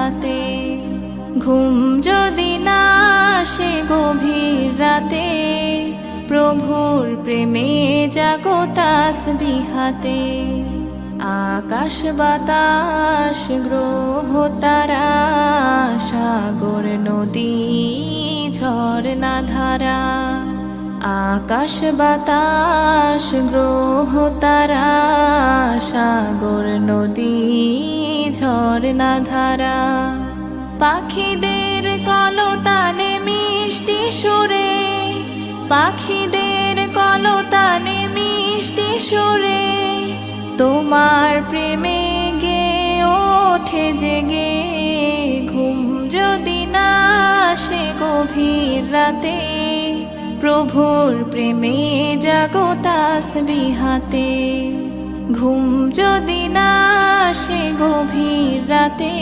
বিহাতে। ঘুম যদি না আসে গভীর রাতে, প্রভুর প্রেমে জাগো তাসবিহাতে। আকাশ বাতাস গ্রহ তারা, সাগর নদী ঝরনা ধারা। আকাশ বাতাস গ্রহ তারা, সাগর নদী ঝরনা ধারা। পাখিদের কলতানে মিষ্টি সুরে, পাখিদের কলতানে মিষ্টি সুরে, তোমার প্রেমে গে ওঠে জেগে। ঘুম যদি না আসে গভীর রাতে, প্রভুর প্রেমে জাগো তাসবিহাতে। ঘুম যদি না আসে গভীর রাতে,